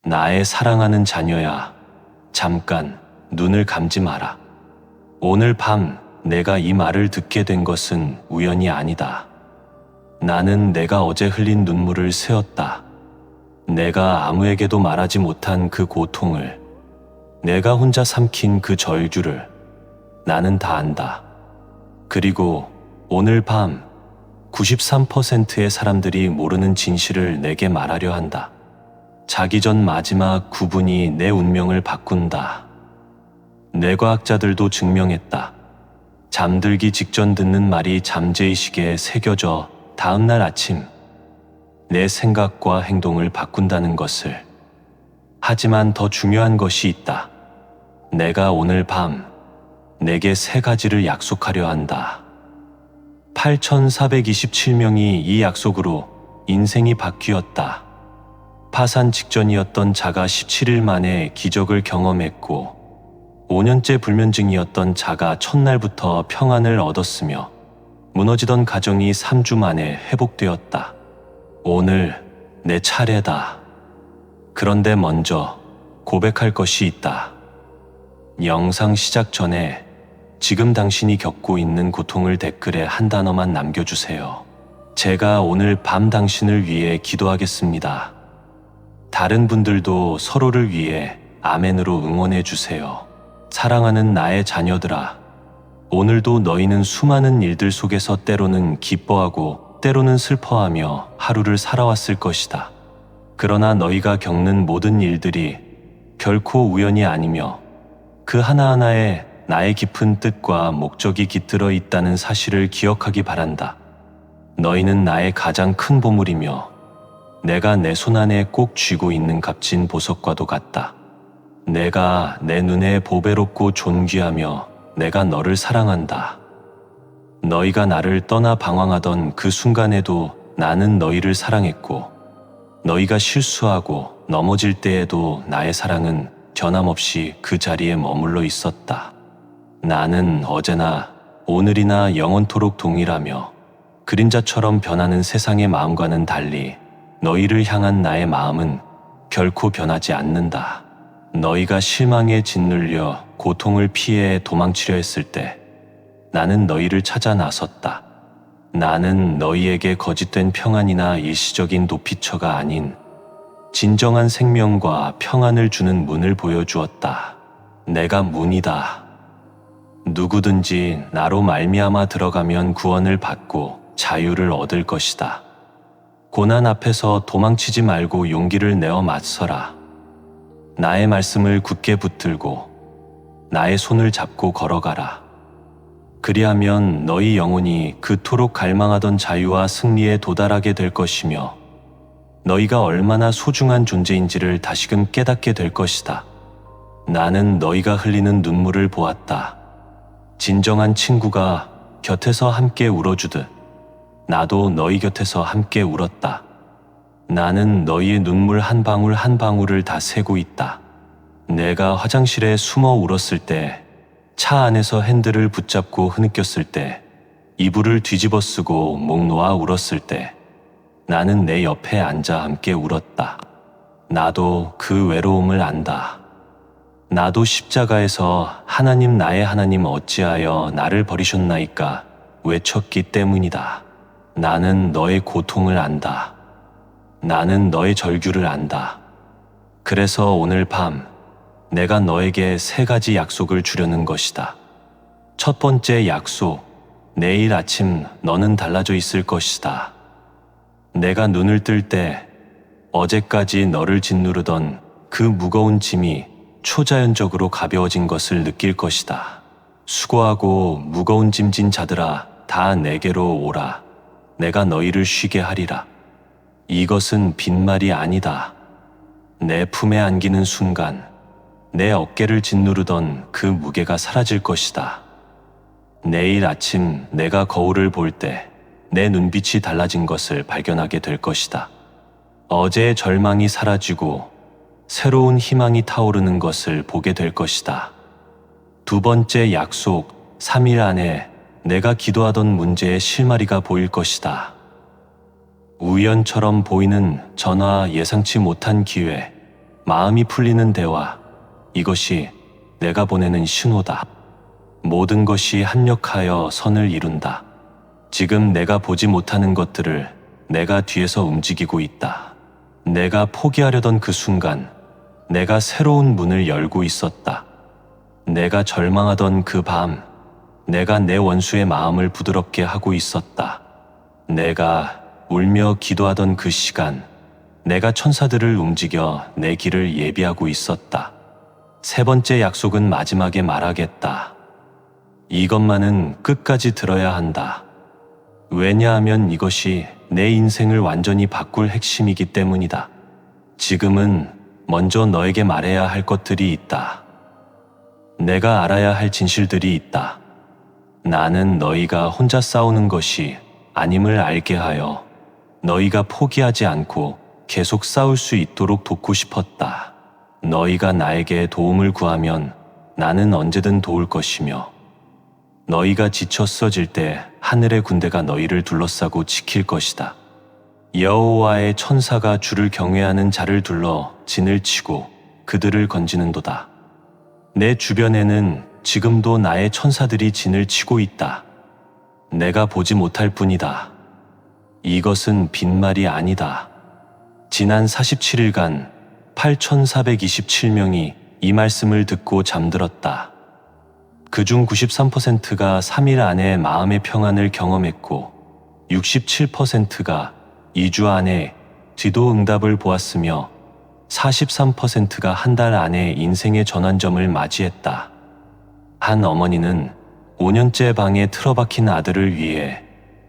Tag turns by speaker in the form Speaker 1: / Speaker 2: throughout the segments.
Speaker 1: 나의 사랑하는 자녀야, 잠깐 눈을 감지 마라. 오늘 밤 내가 이 말을 듣게 된 것은 우연이 아니다. 나는 내가 어제 흘린 눈물을 세었다. 내가 아무에게도 말하지 못한 그 고통을, 내가 혼자 삼킨 그 절규를 나는 다 안다. 그리고 오늘 밤 93%의 사람들이 모르는 진실을 내게 말하려 한다. 자기 전 마지막 9분이 내 운명을 바꾼다. 뇌과학자들도 증명했다. 잠들기 직전 듣는 말이 잠재의식에 새겨져 다음날 아침 내 생각과 행동을 바꾼다는 것을. 하지만 더 중요한 것이 있다. 내가 오늘 밤 내게 3가지를 약속하려 한다. 8,427명이 이 약속으로 인생이 바뀌었다. 파산 직전이었던 자가 17일 만에 기적을 경험했고, 5년째 불면증이었던 자가 첫날부터 평안을 얻었으며, 무너지던 가정이 3주 만에 회복되었다. 오늘 내 차례다. 그런데 먼저 고백할 것이 있다. 영상 시작 전에 지금 당신이 겪고 있는 고통을 댓글에 한 단어만 남겨주세요. 제가 오늘 밤 당신을 위해 기도하겠습니다. 다른 분들도 서로를 위해 아멘으로 응원해 주세요. 사랑하는 나의 자녀들아, 오늘도 너희는 수많은 일들 속에서 때로는 기뻐하고 때로는 슬퍼하며 하루를 살아왔을 것이다. 그러나 너희가 겪는 모든 일들이 결코 우연이 아니며 그 하나하나에 나의 깊은 뜻과 목적이 깃들어 있다는 사실을 기억하기 바란다. 너희는 나의 가장 큰 보물이며 내가 내 손안에 꼭 쥐고 있는 값진 보석과도 같다. 내가 내 눈에 보배롭고 존귀하며 내가 너를 사랑한다. 너희가 나를 떠나 방황하던 그 순간에도 나는 너희를 사랑했고, 너희가 실수하고 넘어질 때에도 나의 사랑은 변함없이 그 자리에 머물러 있었다. 나는 어제나 오늘이나 영원토록 동일하며 그림자처럼 변하는 세상의 마음과는 달리 너희를 향한 나의 마음은 결코 변하지 않는다. 너희가 실망에 짓눌려 고통을 피해 도망치려 했을 때 나는 너희를 찾아 나섰다. 나는 너희에게 거짓된 평안이나 일시적인 도피처가 아닌 진정한 생명과 평안을 주는 문을 보여주었다. 내가 문이다. 누구든지 나로 말미암아 들어가면 구원을 받고 자유를 얻을 것이다. 고난 앞에서 도망치지 말고 용기를 내어 맞서라. 나의 말씀을 굳게 붙들고 나의 손을 잡고 걸어가라. 그리하면 너희 영혼이 그토록 갈망하던 자유와 승리에 도달하게 될 것이며 너희가 얼마나 소중한 존재인지를 다시금 깨닫게 될 것이다. 나는 너희가 흘리는 눈물을 보았다. 진정한 친구가 곁에서 함께 울어주듯 나도 너희 곁에서 함께 울었다. 나는 너희의 눈물 한 방울 한 방울을 다 세고 있다. 내가 화장실에 숨어 울었을 때, 차 안에서 핸들을 붙잡고 흐느꼈을 때, 이불을 뒤집어 쓰고 목 놓아 울었을 때, 나는 내 옆에 앉아 함께 울었다. 나도 그 외로움을 안다. 나도 십자가에서 하나님 나의 하나님 어찌하여 나를 버리셨나이까 외쳤기 때문이다. 나는 너의 고통을 안다. 나는 너의 절규를 안다. 그래서 오늘 밤 내가 너에게 3가지 약속을 주려는 것이다. 첫 번째 약속, 내일 아침 너는 달라져 있을 것이다. 내가 눈을 뜰 때 어제까지 너를 짓누르던 그 무거운 짐이 초자연적으로 가벼워진 것을 느낄 것이다. 수고하고 무거운 짐진 자들아, 다 내게로 오라. 내가 너희를 쉬게 하리라. 이것은 빈말이 아니다. 내 품에 안기는 순간 내 어깨를 짓누르던 그 무게가 사라질 것이다. 내일 아침 내가 거울을 볼 때 내 눈빛이 달라진 것을 발견하게 될 것이다. 어제의 절망이 사라지고 새로운 희망이 타오르는 것을 보게 될 것이다. 두 번째 약속, 3일 안에 내가 기도하던 문제의 실마리가 보일 것이다. 우연처럼 보이는 전화, 예상치 못한 기회, 마음이 풀리는 대화, 이것이 내가 보내는 신호다. 모든 것이 합력하여 선을 이룬다. 지금 내가 보지 못하는 것들을 내가 뒤에서 움직이고 있다. 내가 포기하려던 그 순간 내가 새로운 문을 열고 있었다. 내가 절망하던 그 밤 내가 내 원수의 마음을 부드럽게 하고 있었다. 내가 울며 기도하던 그 시간 내가 천사들을 움직여 내 길을 예비하고 있었다. 세 번째 약속은 마지막에 말하겠다. 이것만은 끝까지 들어야 한다. 왜냐하면 이것이 내 인생을 완전히 바꿀 핵심이기 때문이다. 지금은 먼저 너에게 말해야 할 것들이 있다. 내가 알아야 할 진실들이 있다. 나는 너희가 혼자 싸우는 것이 아님을 알게 하여 너희가 포기하지 않고 계속 싸울 수 있도록 돕고 싶었다. 너희가 나에게 도움을 구하면 나는 언제든 도울 것이며 너희가 지쳐 쓰러질 때 하늘의 군대가 너희를 둘러싸고 지킬 것이다. 여호와의 천사가 주를 경외하는 자를 둘러 진을 치고 그들을 건지는도다. 내 주변에는 지금도 나의 천사들이 진을 치고 있다. 내가 보지 못할 뿐이다. 이것은 빈말이 아니다. 지난 47일간 8,427명이 이 말씀을 듣고 잠들었다. 그중 93%가 3일 안에 마음의 평안을 경험했고 67%가 2주 안에 기도 응답을 보았으며 43%가 한 달 안에 인생의 전환점을 맞이했다. 한 어머니는 5년째 방에 틀어박힌 아들을 위해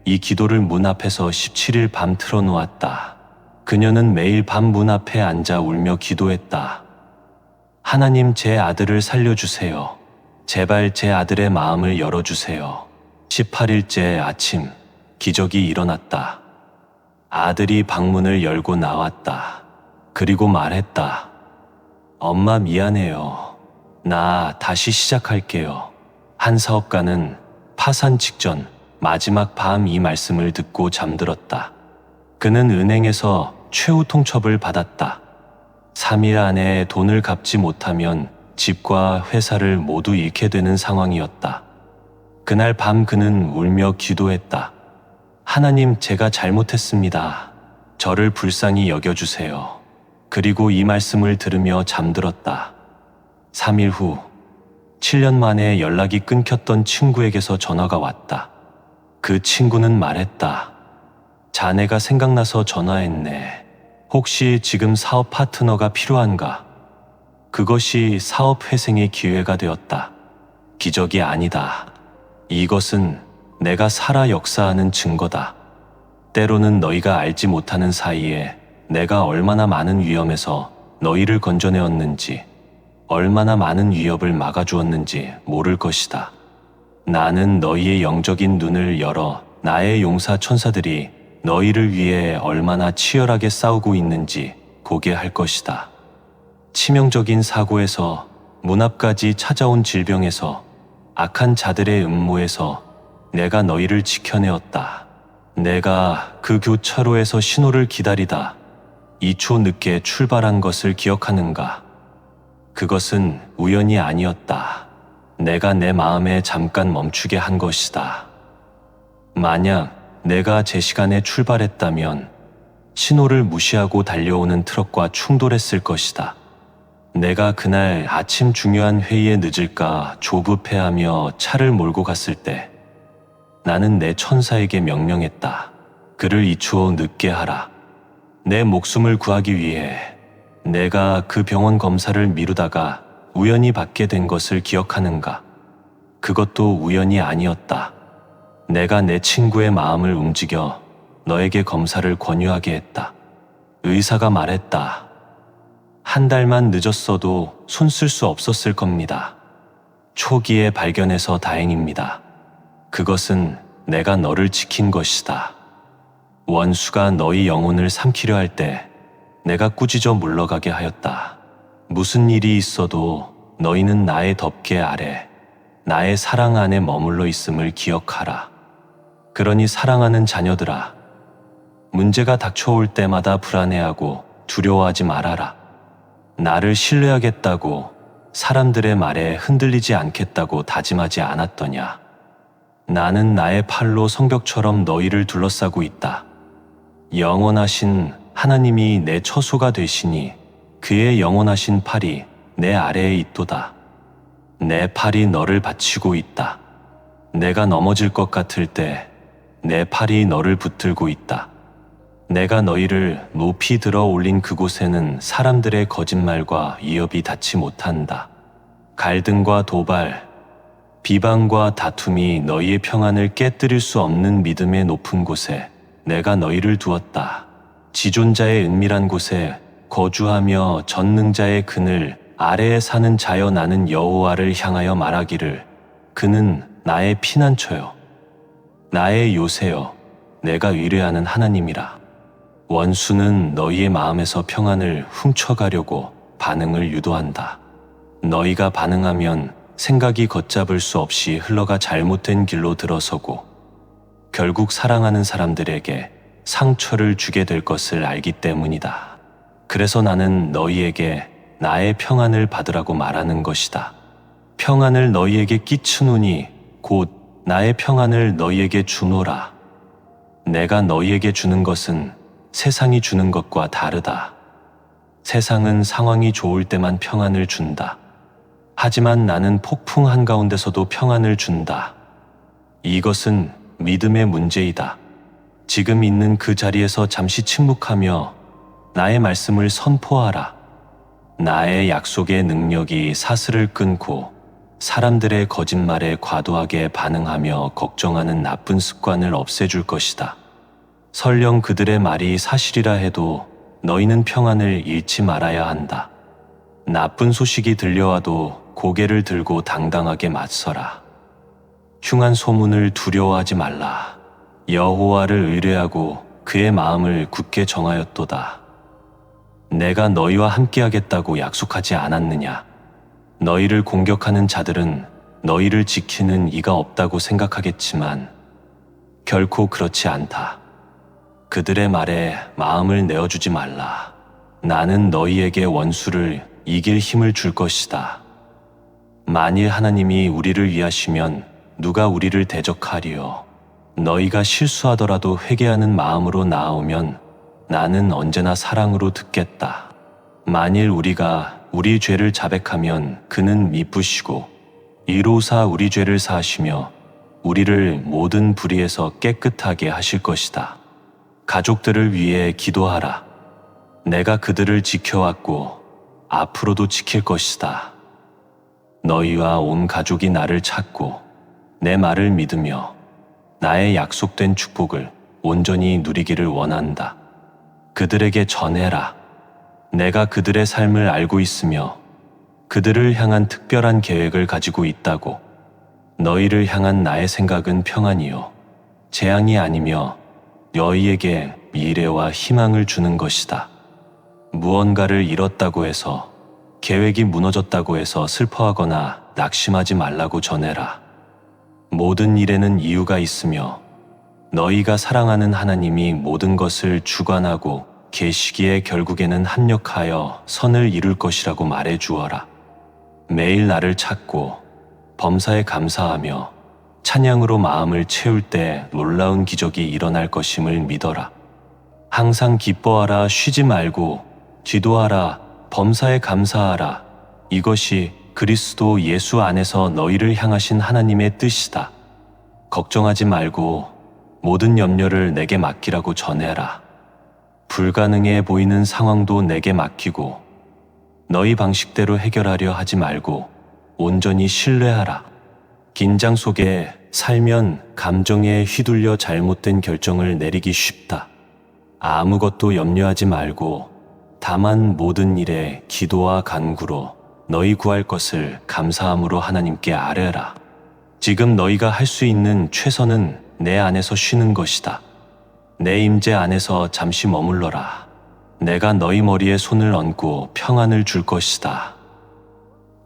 Speaker 1: 이 기도를 문 앞에서 17일 밤 틀어놓았다. 그녀는 매일 밤 문 앞에 앉아 울며 기도했다. 하나님, 제 아들을 살려주세요. 제발 제 아들의 마음을 열어주세요. 18일째 아침, 기적이 일어났다. 아들이 방문을 열고 나왔다. 그리고 말했다. 엄마 미안해요. 나 다시 시작할게요. 한 사업가는 파산 직전 마지막 밤 이 말씀을 듣고 잠들었다. 그는 은행에서 최후 통첩을 받았다. 3일 안에 돈을 갚지 못하면 집과 회사를 모두 잃게 되는 상황이었다. 그날 밤 그는 울며 기도했다. 하나님, 제가 잘못했습니다. 저를 불쌍히 여겨주세요. 그리고 이 말씀을 들으며 잠들었다. 3일 후 7년 만에 연락이 끊겼던 친구에게서 전화가 왔다. 그 친구는 말했다. 자네가 생각나서 전화했네. 혹시 지금 사업 파트너가 필요한가? 그것이 사업 회생의 기회가 되었다. 기적이 아니다. 이것은 내가 살아 역사하는 증거다. 때로는 너희가 알지 못하는 사이에 내가 얼마나 많은 위험에서 너희를 건져내었는지, 얼마나 많은 위협을 막아주었는지 모를 것이다. 나는 너희의 영적인 눈을 열어 나의 용사 천사들이 너희를 위해 얼마나 치열하게 싸우고 있는지 보게 할 것이다. 치명적인 사고에서 문 앞까지 찾아온 질병에서 악한 자들의 음모에서 내가 너희를 지켜내었다. 내가 그 교차로에서 신호를 기다리다 2초 늦게 출발한 것을 기억하는가? 그것은 우연이 아니었다. 내가 내 마음에 잠깐 멈추게 한 것이다. 만약 내가 제 시간에 출발했다면 신호를 무시하고 달려오는 트럭과 충돌했을 것이다. 내가 그날 아침 중요한 회의에 늦을까 조급해하며 차를 몰고 갔을 때 나는 내 천사에게 명령했다. 그를 2초 늦게 하라. 내 목숨을 구하기 위해 내가 그 병원 검사를 미루다가 우연히 받게 된 것을 기억하는가? 그것도 우연이 아니었다. 내가 내 친구의 마음을 움직여 너에게 검사를 권유하게 했다. 의사가 말했다. 한 달만 늦었어도 손 쓸 수 없었을 겁니다. 초기에 발견해서 다행입니다. 그것은 내가 너를 지킨 것이다. 원수가 너희 영혼을 삼키려 할 때 내가 꾸짖어 물러가게 하였다. 무슨 일이 있어도 너희는 나의 덮개 아래, 나의 사랑 안에 머물러 있음을 기억하라. 그러니 사랑하는 자녀들아, 문제가 닥쳐올 때마다 불안해하고 두려워하지 말아라. 나를 신뢰하겠다고, 사람들의 말에 흔들리지 않겠다고 다짐하지 않았더냐. 나는 나의 팔로 성벽처럼 너희를 둘러싸고 있다. 영원하신 하나님이 내 처소가 되시니 그의 영원하신 팔이 내 아래에 있도다. 내 팔이 너를 받치고 있다. 내가 넘어질 것 같을 때 내 팔이 너를 붙들고 있다. 내가 너희를 높이 들어 올린 그곳에는 사람들의 거짓말과 위협이 닿지 못한다. 갈등과 도발, 비방과 다툼이 너희의 평안을 깨뜨릴 수 없는 믿음의 높은 곳에 내가 너희를 두었다. 지존자의 은밀한 곳에 거주하며 전능자의 그늘 아래에 사는 자여, 나는 여호와를 향하여 말하기를 그는 나의 피난처요 나의 요새요 내가 의뢰하는 하나님이라. 원수는 너희의 마음에서 평안을 훔쳐가려고 반응을 유도한다. 너희가 반응하면 생각이 걷잡을 수 없이 흘러가 잘못된 길로 들어서고 결국 사랑하는 사람들에게 상처를 주게 될 것을 알기 때문이다. 그래서 나는 너희에게 나의 평안을 받으라고 말하는 것이다. 평안을 너희에게 끼치노니 곧 나의 평안을 너희에게 주노라. 내가 너희에게 주는 것은 세상이 주는 것과 다르다. 세상은 상황이 좋을 때만 평안을 준다. 하지만 나는 폭풍 한가운데서도 평안을 준다. 이것은 믿음의 문제이다. 지금 있는 그 자리에서 잠시 침묵하며 나의 말씀을 선포하라. 나의 약속의 능력이 사슬을 끊고 사람들의 거짓말에 과도하게 반응하며 걱정하는 나쁜 습관을 없애줄 것이다. 설령 그들의 말이 사실이라 해도 너희는 평안을 잃지 말아야 한다. 나쁜 소식이 들려와도 고개를 들고 당당하게 맞서라. 흉한 소문을 두려워하지 말라. 여호와를 의뢰하고 그의 마음을 굳게 정하였도다. 내가 너희와 함께하겠다고 약속하지 않았느냐? 너희를 공격하는 자들은 너희를 지키는 이가 없다고 생각하겠지만 결코 그렇지 않다. 그들의 말에 마음을 내어주지 말라. 나는 너희에게 원수를 이길 힘을 줄 것이다. 만일 하나님이 우리를 위하시면 누가 우리를 대적하리요? 너희가 실수하더라도 회개하는 마음으로 나아오면 나는 언제나 사랑으로 듣겠다. 만일 우리가 우리 죄를 자백하면 그는 미쁘시고 이로사 우리 죄를 사하시며 우리를 모든 불의에서 깨끗하게 하실 것이다. 가족들을 위해 기도하라. 내가 그들을 지켜왔고 앞으로도 지킬 것이다. 너희와 온 가족이 나를 찾고 내 말을 믿으며 나의 약속된 축복을 온전히 누리기를 원한다. 그들에게 전해라. 내가 그들의 삶을 알고 있으며 그들을 향한 특별한 계획을 가지고 있다고. 너희를 향한 나의 생각은 평안이요 재앙이 아니며 너희에게 미래와 희망을 주는 것이다. 무언가를 잃었다고 해서, 계획이 무너졌다고 해서 슬퍼하거나 낙심하지 말라고 전해라. 모든 일에는 이유가 있으며 너희가 사랑하는 하나님이 모든 것을 주관하고 계시기에 결국에는 합력하여 선을 이룰 것이라고 말해 주어라. 매일 나를 찾고 범사에 감사하며 찬양으로 마음을 채울 때 놀라운 기적이 일어날 것임을 믿어라. 항상 기뻐하라. 쉬지 말고 기도하라. 범사에 감사하라. 이것이 그리스도 예수 안에서 너희를 향하신 하나님의 뜻이다. 걱정하지 말고 모든 염려를 내게 맡기라고 전해라. 불가능해 보이는 상황도 내게 맡기고 너희 방식대로 해결하려 하지 말고 온전히 신뢰하라. 긴장 속에 살면 감정에 휘둘려 잘못된 결정을 내리기 쉽다. 아무것도 염려하지 말고 다만 모든 일에 기도와 간구로 너희 구할 것을 감사함으로 하나님께 아뢰라. 지금 너희가 할 수 있는 최선은 내 안에서 쉬는 것이다. 내 임재 안에서 잠시 머물러라. 내가 너희 머리에 손을 얹고 평안을 줄 것이다.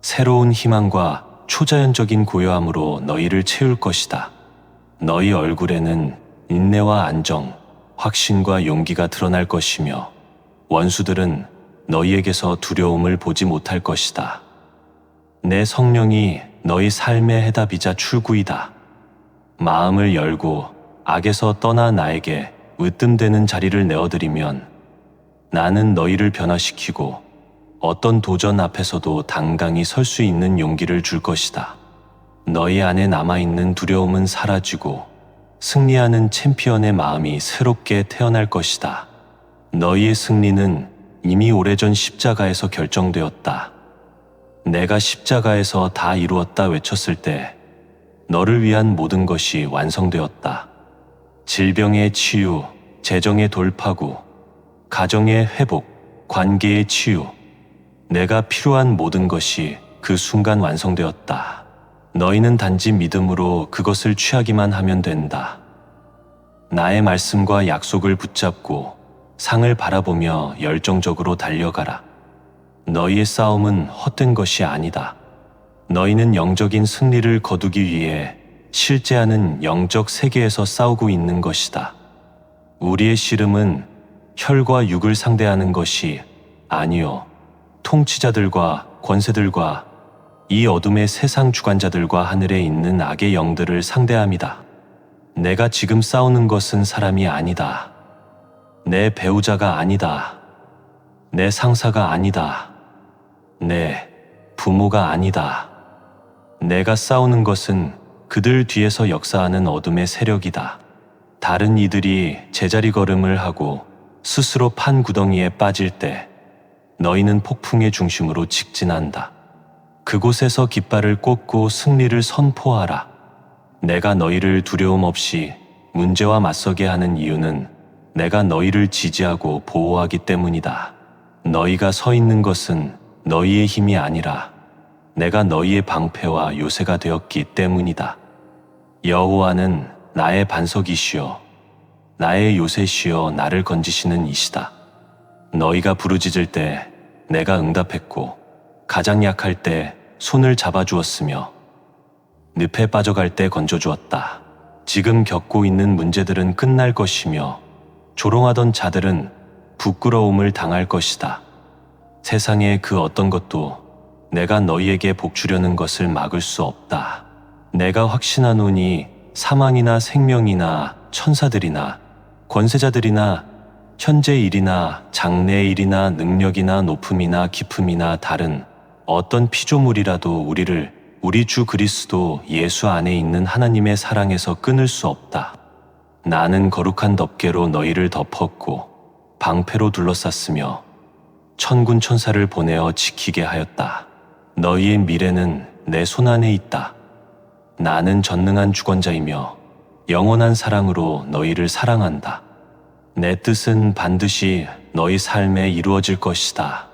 Speaker 1: 새로운 희망과 초자연적인 고요함으로 너희를 채울 것이다. 너희 얼굴에는 인내와 안정, 확신과 용기가 드러날 것이며 원수들은 너희에게서 두려움을 보지 못할 것이다. 내 성령이 너희 삶의 해답이자 출구이다. 마음을 열고 악에서 떠나 나에게 으뜸되는 자리를 내어드리면 나는 너희를 변화시키고 어떤 도전 앞에서도 당당히 설 수 있는 용기를 줄 것이다. 너희 안에 남아있는 두려움은 사라지고 승리하는 챔피언의 마음이 새롭게 태어날 것이다. 너희의 승리는 이미 오래전 십자가에서 결정되었다. 내가 십자가에서 다 이루었다 외쳤을 때 너를 위한 모든 것이 완성되었다. 질병의 치유, 재정의 돌파구, 가정의 회복, 관계의 치유, 내가 필요한 모든 것이 그 순간 완성되었다. 너희는 단지 믿음으로 그것을 취하기만 하면 된다. 나의 말씀과 약속을 붙잡고 상을 바라보며 열정적으로 달려가라. 너희의 싸움은 헛된 것이 아니다. 너희는 영적인 승리를 거두기 위해 실제하는 영적 세계에서 싸우고 있는 것이다. 우리의 씨름은 혈과 육을 상대하는 것이 아니요, 통치자들과 권세들과 이 어둠의 세상 주관자들과 하늘에 있는 악의 영들을 상대함이다. 내가 지금 싸우는 것은 사람이 아니다. 내 배우자가 아니다. 내 상사가 아니다. 내 부모가 아니다. 내가 싸우는 것은 그들 뒤에서 역사하는 어둠의 세력이다. 다른 이들이 제자리 걸음을 하고 스스로 판 구덩이에 빠질 때 너희는 폭풍의 중심으로 직진한다. 그곳에서 깃발을 꽂고 승리를 선포하라. 내가 너희를 두려움 없이 문제와 맞서게 하는 이유는 내가 너희를 지지하고 보호하기 때문이다. 너희가 서 있는 것은 너희의 힘이 아니라 내가 너희의 방패와 요새가 되었기 때문이다. 여호와는 나의 반석이시여 나의 요새시여 나를 건지시는 이시다. 너희가 부르짖을 때 내가 응답했고 가장 약할 때 손을 잡아주었으며 늪에 빠져갈 때 건져주었다. 지금 겪고 있는 문제들은 끝날 것이며 조롱하던 자들은 부끄러움을 당할 것이다. 세상의 그 어떤 것도 내가 너희에게 복주려는 것을 막을 수 없다. 내가 확신하노니 사망이나 생명이나 천사들이나 권세자들이나 현재 일이나 장래 일이나 능력이나 높음이나 깊음이나 다른 어떤 피조물이라도 우리를 우리 주 그리스도 예수 안에 있는 하나님의 사랑에서 끊을 수 없다. 나는 거룩한 덮개로 너희를 덮었고 방패로 둘러쌌으며 천군 천사를 보내어 지키게 하였다. 너희의 미래는 내 손 안에 있다. 나는 전능한 주권자이며 영원한 사랑으로 너희를 사랑한다. 내 뜻은 반드시 너희 삶에 이루어질 것이다.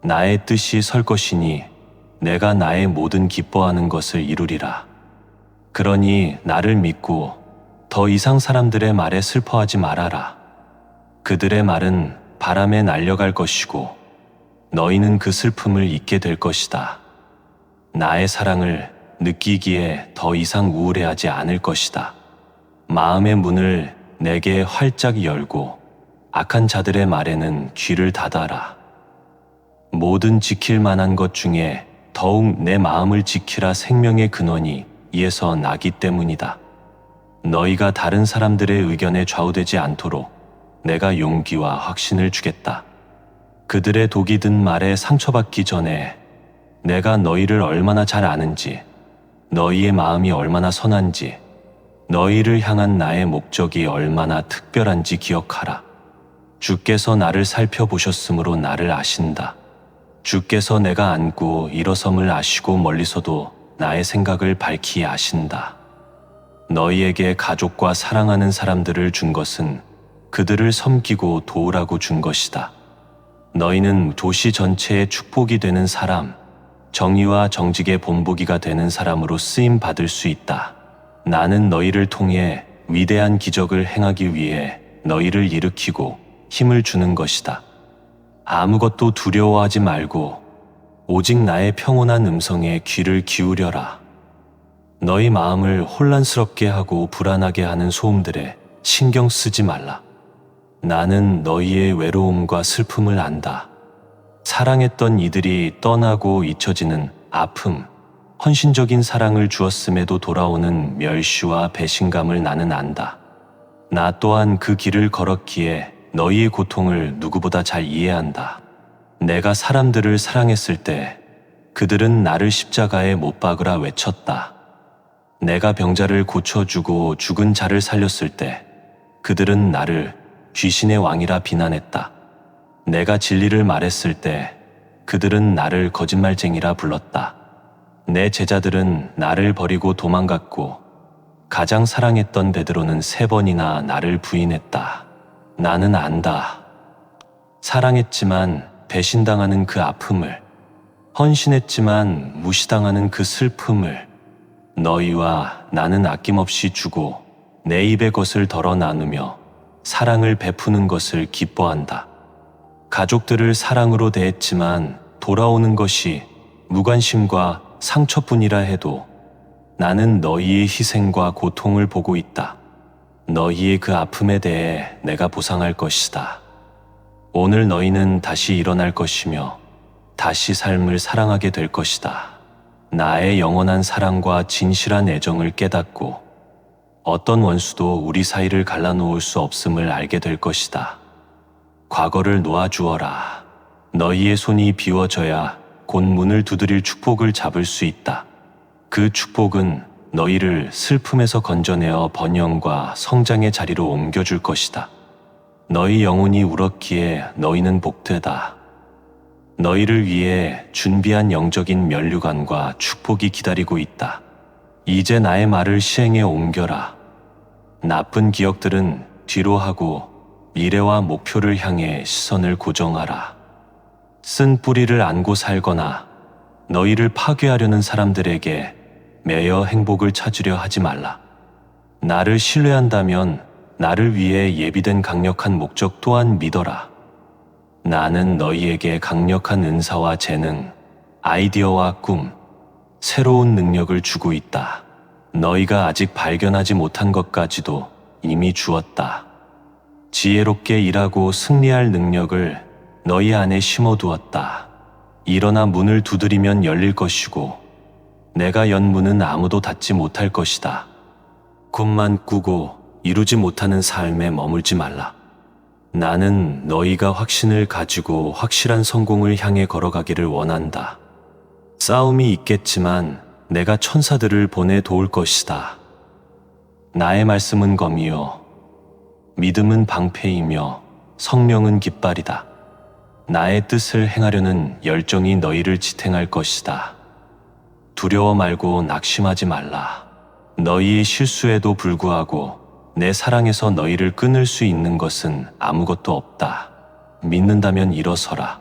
Speaker 1: 나의 뜻이 설 것이니 내가 나의 모든 기뻐하는 것을 이루리라. 그러니 나를 믿고 더 이상 사람들의 말에 슬퍼하지 말아라. 그들의 말은 바람에 날려갈 것이고 너희는 그 슬픔을 잊게 될 것이다. 나의 사랑을 느끼기에 더 이상 우울해하지 않을 것이다. 마음의 문을 내게 활짝 열고 악한 자들의 말에는 귀를 닫아라. 모든 지킬 만한 것 중에 더욱 내 마음을 지키라. 생명의 근원이 이에서 나기 때문이다. 너희가 다른 사람들의 의견에 좌우되지 않도록 내가 용기와 확신을 주겠다. 그들의 독이 든 말에 상처받기 전에 내가 너희를 얼마나 잘 아는지, 너희의 마음이 얼마나 선한지, 너희를 향한 나의 목적이 얼마나 특별한지 기억하라. 주께서 나를 살펴보셨으므로 나를 아신다. 주께서 내가 앉고 일어섬을 아시고 멀리서도 나의 생각을 밝히 아신다. 너희에게 가족과 사랑하는 사람들을 준 것은 그들을 섬기고 도우라고 준 것이다. 너희는 도시 전체의 축복이 되는 사람, 정의와 정직의 본보기가 되는 사람으로 쓰임 받을 수 있다. 나는 너희를 통해 위대한 기적을 행하기 위해 너희를 일으키고 힘을 주는 것이다. 아무것도 두려워하지 말고 오직 나의 평온한 음성에 귀를 기울여라. 너희 마음을 혼란스럽게 하고 불안하게 하는 소음들에 신경 쓰지 말라. 나는 너희의 외로움과 슬픔을 안다. 사랑했던 이들이 떠나고 잊혀지는 아픔, 헌신적인 사랑을 주었음에도 돌아오는 멸시와 배신감을 나는 안다. 나 또한 그 길을 걸었기에 너희의 고통을 누구보다 잘 이해한다. 내가 사람들을 사랑했을 때 그들은 나를 십자가에 못 박으라 외쳤다. 내가 병자를 고쳐주고 죽은 자를 살렸을 때 그들은 나를 귀신의 왕이라 비난했다. 내가 진리를 말했을 때 그들은 나를 거짓말쟁이라 불렀다. 내 제자들은 나를 버리고 도망갔고 가장 사랑했던 베드로는 3번이나 나를 부인했다. 나는 안다. 사랑했지만 배신당하는 그 아픔을, 헌신했지만 무시당하는 그 슬픔을 너희와 나는 아낌없이 주고 내 입의 것을 덜어 나누며 사랑을 베푸는 것을 기뻐한다. 가족들을 사랑으로 대했지만 돌아오는 것이 무관심과 상처뿐이라 해도 나는 너희의 희생과 고통을 보고 있다. 너희의 그 아픔에 대해 내가 보상할 것이다. 오늘 너희는 다시 일어날 것이며 다시 삶을 사랑하게 될 것이다. 나의 영원한 사랑과 진실한 애정을 깨닫고 어떤 원수도 우리 사이를 갈라놓을 수 없음을 알게 될 것이다. 과거를 놓아주어라. 너희의 손이 비워져야 곧 문을 두드릴 축복을 잡을 수 있다. 그 축복은 너희를 슬픔에서 건져내어 번영과 성장의 자리로 옮겨줄 것이다. 너희 영혼이 울었기에 너희는 복되다. 너희를 위해 준비한 영적인 면류관과 축복이 기다리고 있다. 이제 나의 말을 시행에 옮겨라. 나쁜 기억들은 뒤로 하고 미래와 목표를 향해 시선을 고정하라. 쓴 뿌리를 안고 살거나 너희를 파괴하려는 사람들에게 매여 행복을 찾으려 하지 말라. 나를 신뢰한다면 나를 위해 예비된 강력한 목적 또한 믿어라. 나는 너희에게 강력한 은사와 재능, 아이디어와 꿈, 새로운 능력을 주고 있다. 너희가 아직 발견하지 못한 것까지도 이미 주었다. 지혜롭게 일하고 승리할 능력을 너희 안에 심어두었다. 일어나 문을 두드리면 열릴 것이고 내가 연 문은 아무도 닫지 못할 것이다. 꿈만 꾸고 이루지 못하는 삶에 머물지 말라. 나는 너희가 확신을 가지고 확실한 성공을 향해 걸어가기를 원한다. 싸움이 있겠지만 내가 천사들을 보내 도울 것이다. 나의 말씀은 검이요 믿음은 방패이며 성령은 깃발이다. 나의 뜻을 행하려는 열정이 너희를 지탱할 것이다. 두려워 말고 낙심하지 말라. 너희의 실수에도 불구하고 내 사랑에서 너희를 끊을 수 있는 것은 아무것도 없다. 믿는다면 일어서라.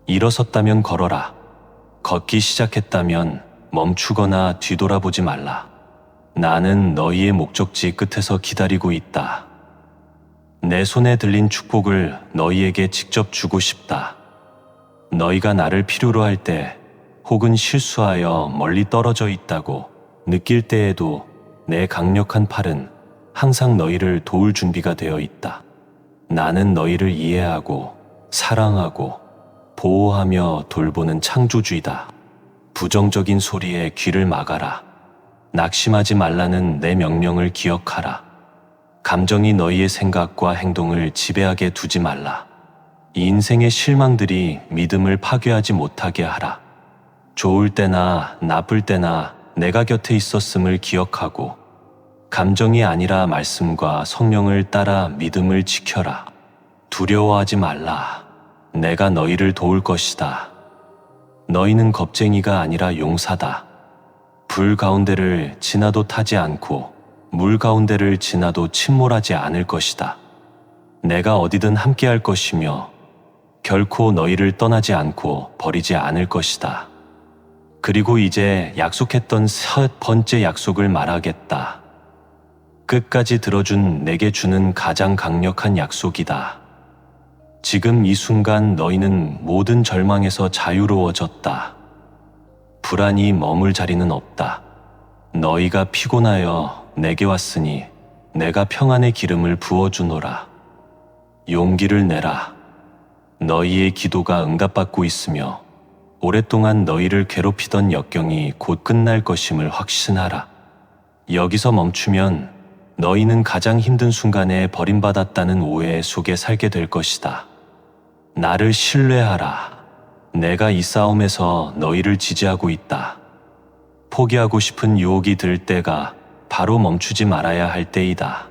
Speaker 1: 일어섰다면 걸어라. 걷기 시작했다면 멈추거나 뒤돌아보지 말라. 나는 너희의 목적지 끝에서 기다리고 있다. 내 손에 들린 축복을 너희에게 직접 주고 싶다. 너희가 나를 필요로 할 때 혹은 실수하여 멀리 떨어져 있다고 느낄 때에도 내 강력한 팔은 항상 너희를 도울 준비가 되어 있다. 나는 너희를 이해하고 사랑하고 보호하며 돌보는 창조주이다. 부정적인 소리에 귀를 막아라. 낙심하지 말라는 내 명령을 기억하라. 감정이 너희의 생각과 행동을 지배하게 두지 말라. 이 인생의 실망들이 믿음을 파괴하지 못하게 하라. 좋을 때나 나쁠 때나 내가 곁에 있었음을 기억하고 감정이 아니라 말씀과 성령을 따라 믿음을 지켜라. 두려워하지 말라. 내가 너희를 도울 것이다. 너희는 겁쟁이가 아니라 용사다. 불 가운데를 지나도 타지 않고 물 가운데를 지나도 침몰하지 않을 것이다. 내가 어디든 함께할 것이며 결코 너희를 떠나지 않고 버리지 않을 것이다. 그리고 이제 약속했던 3번째 약속을 말하겠다. 끝까지 들어준 내게 주는 가장 강력한 약속이다. 지금 이 순간 너희는 모든 절망에서 자유로워졌다. 불안이 머물 자리는 없다. 너희가 피곤하여 내게 왔으니 내가 평안의 기름을 부어주노라. 용기를 내라. 너희의 기도가 응답받고 있으며 오랫동안 너희를 괴롭히던 역경이 곧 끝날 것임을 확신하라. 여기서 멈추면 너희는 가장 힘든 순간에 버림받았다는 오해 속에 살게 될 것이다. 나를 신뢰하라. 내가 이 싸움에서 너희를 지지하고 있다. 포기하고 싶은 유혹이 들 때가 바로 멈추지 말아야 할 때이다.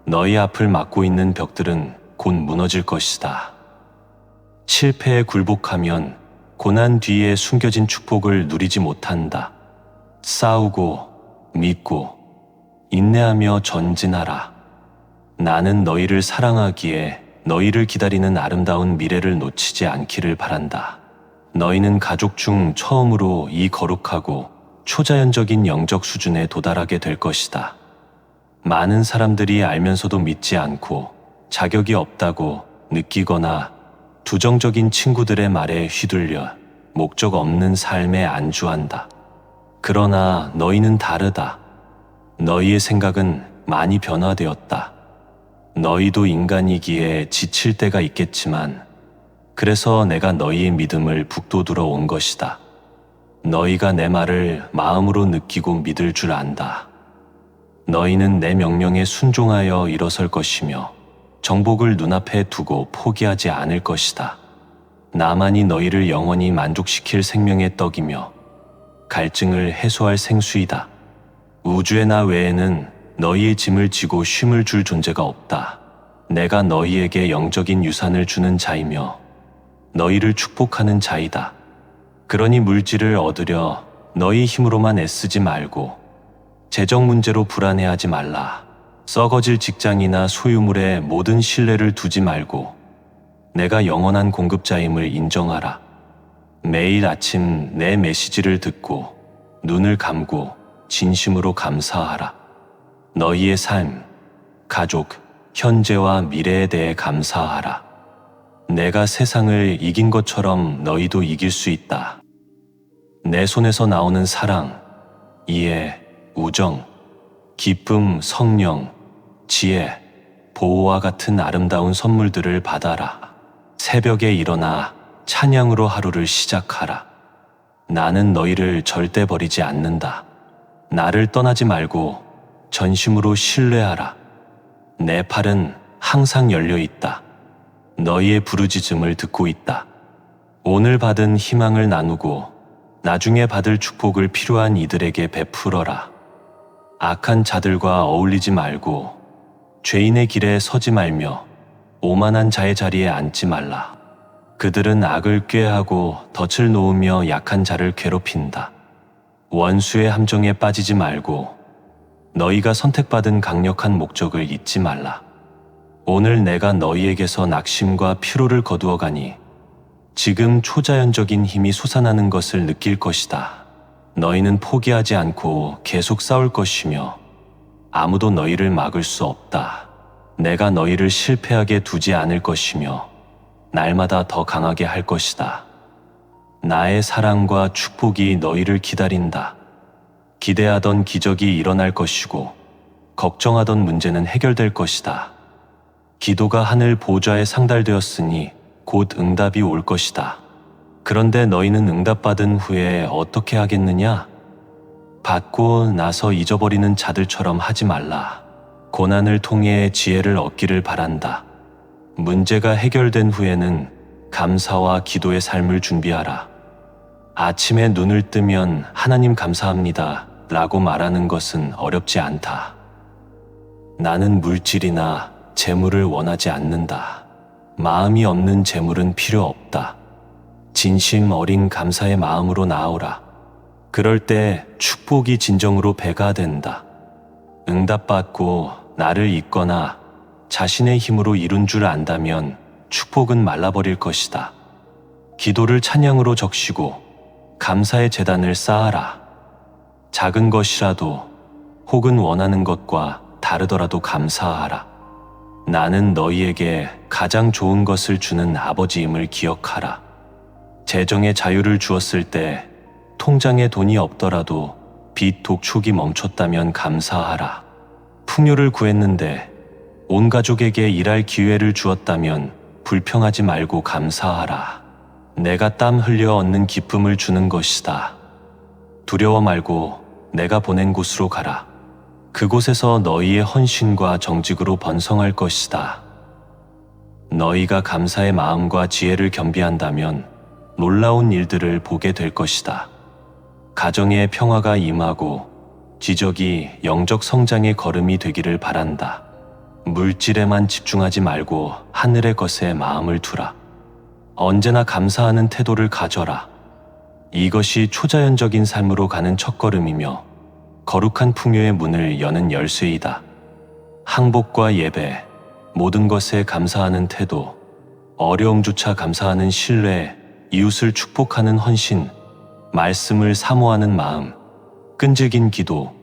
Speaker 1: 너희 앞을 막고 있는 벽들은 곧 무너질 것이다. 실패에 굴복하면 고난 뒤에 숨겨진 축복을 누리지 못한다. 싸우고 믿고 인내하며 전진하라. 나는 너희를 사랑하기에 너희를 기다리는 아름다운 미래를 놓치지 않기를 바란다. 너희는 가족 중 처음으로 이 거룩하고 초자연적인 영적 수준에 도달하게 될 것이다. 많은 사람들이 알면서도 믿지 않고 자격이 없다고 느끼거나 두정적인 친구들의 말에 휘둘려 목적 없는 삶에 안주한다. 그러나 너희는 다르다. 너희의 생각은 많이 변화되었다. 너희도 인간이기에 지칠 때가 있겠지만 그래서 내가 너희의 믿음을 북돋우러 온 것이다. 너희가 내 말을 마음으로 느끼고 믿을 줄 안다. 너희는 내 명령에 순종하여 일어설 것이며 정복을 눈앞에 두고 포기하지 않을 것이다. 나만이 너희를 영원히 만족시킬 생명의 떡이며 갈증을 해소할 생수이다. 우주의 나 외에는 너희의 짐을 지고 쉼을 줄 존재가 없다. 내가 너희에게 영적인 유산을 주는 자이며 너희를 축복하는 자이다. 그러니 물질을 얻으려 너희 힘으로만 애쓰지 말고 재정 문제로 불안해하지 말라. 썩어질 직장이나 소유물에 모든 신뢰를 두지 말고 내가 영원한 공급자임을 인정하라. 매일 아침 내 메시지를 듣고 눈을 감고 진심으로 감사하라. 너희의 삶, 가족, 현재와 미래에 대해 감사하라. 내가 세상을 이긴 것처럼 너희도 이길 수 있다. 내 손에서 나오는 사랑, 이해, 우정, 기쁨, 성령, 지혜, 보호와 같은 아름다운 선물들을 받아라. 새벽에 일어나 찬양으로 하루를 시작하라. 나는 너희를 절대 버리지 않는다. 나를 떠나지 말고 전심으로 신뢰하라. 내 팔은 항상 열려 있다. 너희의 부르짖음을 듣고 있다. 오늘 받은 희망을 나누고 나중에 받을 축복을 필요한 이들에게 베풀어라. 악한 자들과 어울리지 말고 죄인의 길에 서지 말며 오만한 자의 자리에 앉지 말라. 그들은 악을 꾀하고 덫을 놓으며 약한 자를 괴롭힌다. 원수의 함정에 빠지지 말고 너희가 선택받은 강력한 목적을 잊지 말라. 오늘 내가 너희에게서 낙심과 피로를 거두어 가니 지금 초자연적인 힘이 솟아나는 것을 느낄 것이다. 너희는 포기하지 않고 계속 싸울 것이며 아무도 너희를 막을 수 없다. 내가 너희를 실패하게 두지 않을 것이며 날마다 더 강하게 할 것이다. 나의 사랑과 축복이 너희를 기다린다. 기대하던 기적이 일어날 것이고 걱정하던 문제는 해결될 것이다. 기도가 하늘 보좌에 상달되었으니 곧 응답이 올 것이다. 그런데 너희는 응답받은 후에 어떻게 하겠느냐? 받고 나서 잊어버리는 자들처럼 하지 말라. 고난을 통해 지혜를 얻기를 바란다. 문제가 해결된 후에는 감사와 기도의 삶을 준비하라. 아침에 눈을 뜨면 하나님 감사합니다 라고 말하는 것은 어렵지 않다. 나는 물질이나 재물을 원하지 않는다. 마음이 없는 재물은 필요 없다. 진심 어린 감사의 마음으로 나아오라. 그럴 때 축복이 진정으로 배가 된다. 응답받고 나를 잊거나 자신의 힘으로 이룬 줄 안다면 축복은 말라버릴 것이다. 기도를 찬양으로 적시고 감사의 제단을 쌓아라. 작은 것이라도 혹은 원하는 것과 다르더라도 감사하라. 나는 너희에게 가장 좋은 것을 주는 아버지임을 기억하라. 재정의 자유를 주었을 때 통장에 돈이 없더라도 빚 독촉이 멈췄다면 감사하라. 풍요를 구했는데 온 가족에게 일할 기회를 주었다면 불평하지 말고 감사하라. 내가 땀 흘려 얻는 기쁨을 주는 것이다. 두려워 말고 내가 보낸 곳으로 가라. 그곳에서 너희의 헌신과 정직으로 번성할 것이다. 너희가 감사의 마음과 지혜를 겸비한다면 놀라운 일들을 보게 될 것이다. 가정에 평화가 임하고 지적이 영적 성장의 걸음이 되기를 바란다. 물질에만 집중하지 말고 하늘의 것에 마음을 두라. 언제나 감사하는 태도를 가져라. 이것이 초자연적인 삶으로 가는 첫걸음이며 거룩한 풍요의 문을 여는 열쇠이다. 항복과 예배, 모든 것에 감사하는 태도, 어려움조차 감사하는 신뢰, 이웃을 축복하는 헌신, 말씀을 사모하는 마음, 끈질긴 기도,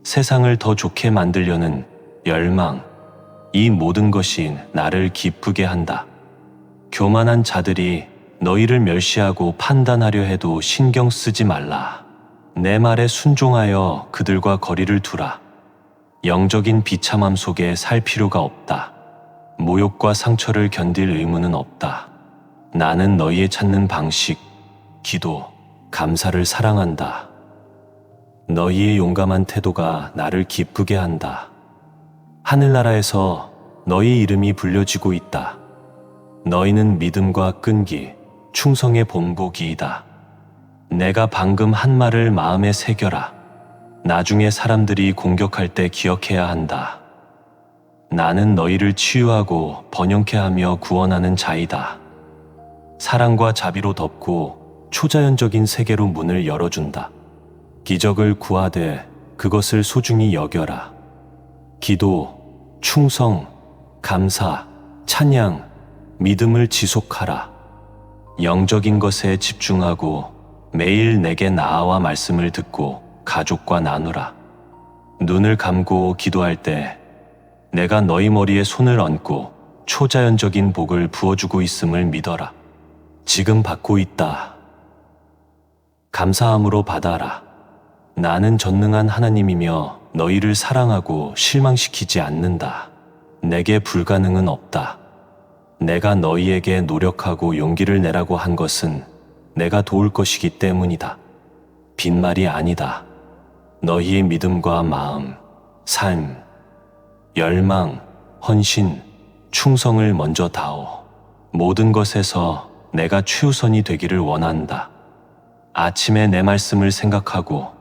Speaker 1: 세상을 더 좋게 만들려는 열망, 이 모든 것이 나를 기쁘게 한다. 교만한 자들이 너희를 멸시하고 판단하려 해도 신경 쓰지 말라. 내 말에 순종하여 그들과 거리를 두라. 영적인 비참함 속에 살 필요가 없다. 모욕과 상처를 견딜 의무는 없다. 나는 너희의 찾는 방식, 기도, 감사를 사랑한다. 너희의 용감한 태도가 나를 기쁘게 한다. 하늘나라에서 너희 이름이 불려지고 있다. 너희는 믿음과 끈기, 충성의 본보기이다. 내가 방금 한 말을 마음에 새겨라. 나중에 사람들이 공격할 때 기억해야 한다. 나는 너희를 치유하고 번영케 하며 구원하는 자이다. 사랑과 자비로 덮고 초자연적인 세계로 문을 열어준다. 기적을 구하되 그것을 소중히 여겨라. 기도, 충성, 감사, 찬양, 믿음을 지속하라. 영적인 것에 집중하고 매일 내게 나아와 말씀을 듣고 가족과 나누라. 눈을 감고 기도할 때 내가 너희 머리에 손을 얹고 초자연적인 복을 부어주고 있음을 믿어라. 지금 받고 있다. 감사함으로 받아라. 나는 전능한 하나님이며 너희를 사랑하고 실망시키지 않는다. 내게 불가능은 없다. 내가 너희에게 노력하고 용기를 내라고 한 것은 내가 도울 것이기 때문이다. 빈말이 아니다. 너희의 믿음과 마음, 삶, 열망, 헌신, 충성을 먼저 다오. 모든 것에서 내가 최우선이 되기를 원한다. 아침에 내 말씀을 생각하고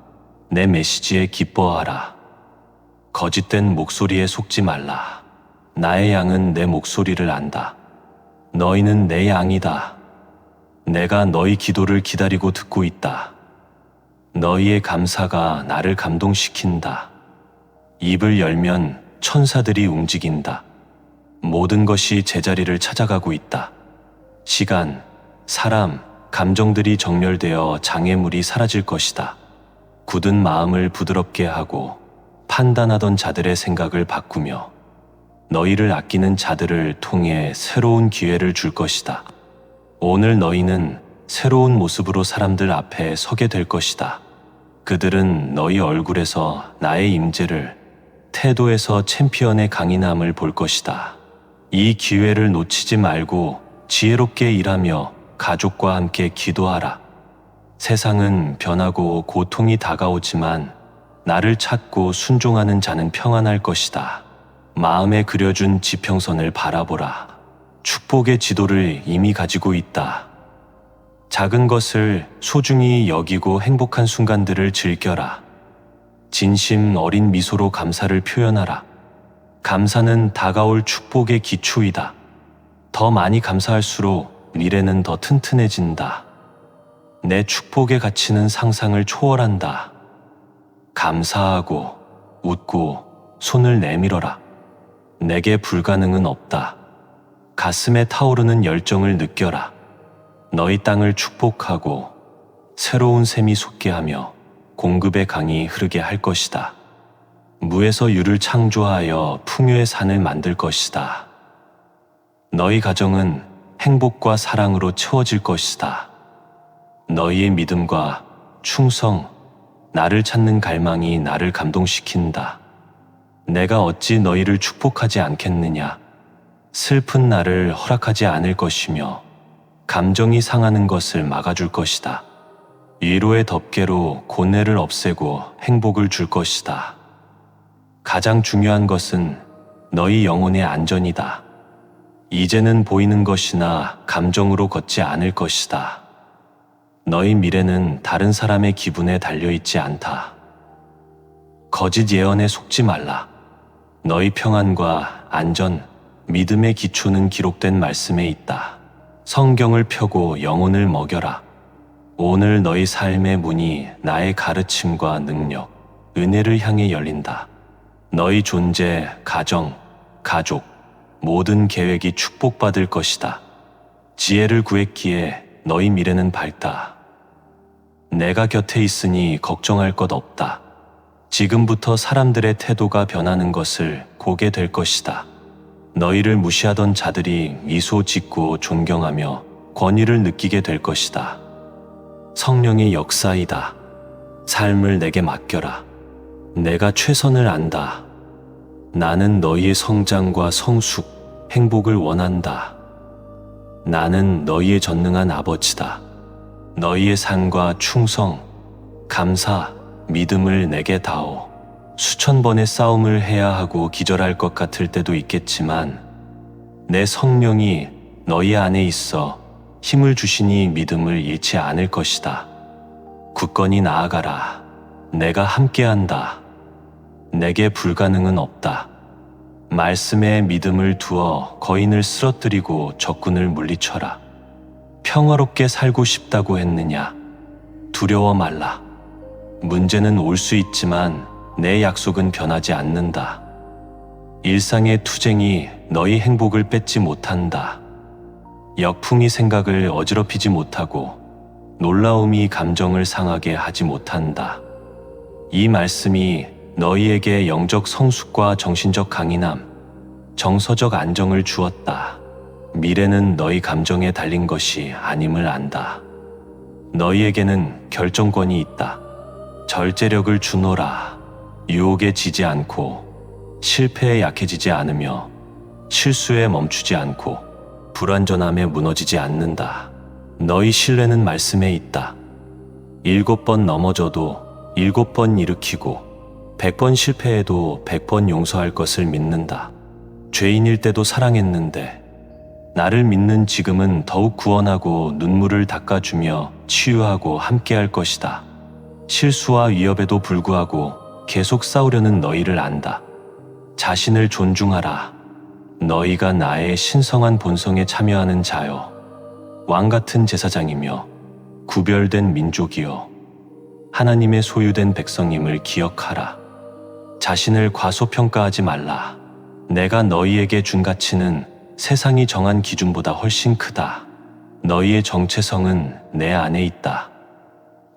Speaker 1: 내 메시지에 기뻐하라. 거짓된 목소리에 속지 말라. 나의 양은 내 목소리를 안다. 너희는 내 양이다. 내가 너희 기도를 기다리고 듣고 있다. 너희의 감사가 나를 감동시킨다. 입을 열면 천사들이 움직인다. 모든 것이 제자리를 찾아가고 있다. 시간, 사람, 감정들이 정렬되어 장애물이 사라질 것이다. 굳은 마음을 부드럽게 하고 판단하던 자들의 생각을 바꾸며 너희를 아끼는 자들을 통해 새로운 기회를 줄 것이다. 오늘 너희는 새로운 모습으로 사람들 앞에 서게 될 것이다. 그들은 너희 얼굴에서 나의 임재를, 태도에서 챔피언의 강인함을 볼 것이다. 이 기회를 놓치지 말고 지혜롭게 일하며 가족과 함께 기도하라. 세상은 변하고 고통이 다가오지만 나를 찾고 순종하는 자는 평안할 것이다. 마음에 그려준 지평선을 바라보라. 축복의 지도를 이미 가지고 있다. 작은 것을 소중히 여기고 행복한 순간들을 즐겨라. 진심 어린 미소로 감사를 표현하라. 감사는 다가올 축복의 기초이다. 더 많이 감사할수록 미래는 더 튼튼해진다. 내 축복의 가치는 상상을 초월한다. 감사하고 웃고 손을 내밀어라. 내게 불가능은 없다. 가슴에 타오르는 열정을 느껴라. 너희 땅을 축복하고 새로운 샘이 솟게 하며 공급의 강이 흐르게 할 것이다. 무에서 유를 창조하여 풍요의 산을 만들 것이다. 너희 가정은 행복과 사랑으로 채워질 것이다. 너희의 믿음과 충성, 나를 찾는 갈망이 나를 감동시킨다. 내가 어찌 너희를 축복하지 않겠느냐. 슬픈 날을 허락하지 않을 것이며 감정이 상하는 것을 막아줄 것이다. 위로의 덮개로 고뇌를 없애고 행복을 줄 것이다. 가장 중요한 것은 너희 영혼의 안전이다. 이제는 보이는 것이나 감정으로 걷지 않을 것이다. 너희 미래는 다른 사람의 기분에 달려있지 않다. 거짓 예언에 속지 말라. 너희 평안과 안전, 믿음의 기초는 기록된 말씀에 있다. 성경을 펴고 영혼을 먹여라. 오늘 너희 삶의 문이 나의 가르침과 능력, 은혜를 향해 열린다. 너희 존재, 가정, 가족, 모든 계획이 축복받을 것이다. 지혜를 구했기에 너희 미래는 밝다. 내가 곁에 있으니 걱정할 것 없다. 지금부터 사람들의 태도가 변하는 것을 보게 될 것이다. 너희를 무시하던 자들이 미소 짓고 존경하며 권위를 느끼게 될 것이다. 성령의 역사이다. 삶을 내게 맡겨라. 내가 최선을 안다. 나는 너희의 성장과 성숙, 행복을 원한다. 나는 너희의 전능한 아버지다. 너희의 삶과 충성, 감사, 믿음을 내게 다오. 수천 번의 싸움을 해야 하고 기절할 것 같을 때도 있겠지만 내 성령이 너희 안에 있어 힘을 주시니 믿음을 잃지 않을 것이다. 굳건히 나아가라. 내가 함께한다. 내게 불가능은 없다. 말씀에 믿음을 두어 거인을 쓰러뜨리고 적군을 물리쳐라. 평화롭게 살고 싶다고 했느냐? 두려워 말라. 문제는 올 수 있지만 내 약속은 변하지 않는다. 일상의 투쟁이 너희 행복을 뺏지 못한다. 역풍이 생각을 어지럽히지 못하고 놀라움이 감정을 상하게 하지 못한다. 이 말씀이 너희에게 영적 성숙과 정신적 강인함, 정서적 안정을 주었다. 미래는 너희 감정에 달린 것이 아님을 안다. 너희에게는 결정권이 있다. 절제력을 주노라. 유혹에 지지 않고 실패에 약해지지 않으며 실수에 멈추지 않고 불완전함에 무너지지 않는다. 너희 신뢰는 말씀에 있다. 7번 넘어져도 7번 일으키고 100번 실패해도 100번 용서할 것을 믿는다. 죄인일 때도 사랑했는데 나를 믿는 지금은 더욱 구원하고 눈물을 닦아주며 치유하고 함께할 것이다. 실수와 위협에도 불구하고 계속 싸우려는 너희를 안다. 자신을 존중하라. 너희가 나의 신성한 본성에 참여하는 자여, 왕같은 제사장이며 구별된 민족이여, 하나님의 소유된 백성임을 기억하라. 자신을 과소평가하지 말라. 내가 너희에게 준 가치는 세상이 정한 기준보다 훨씬 크다. 너희의 정체성은 내 안에 있다.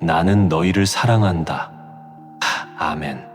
Speaker 1: 나는 너희를 사랑한다. 아멘.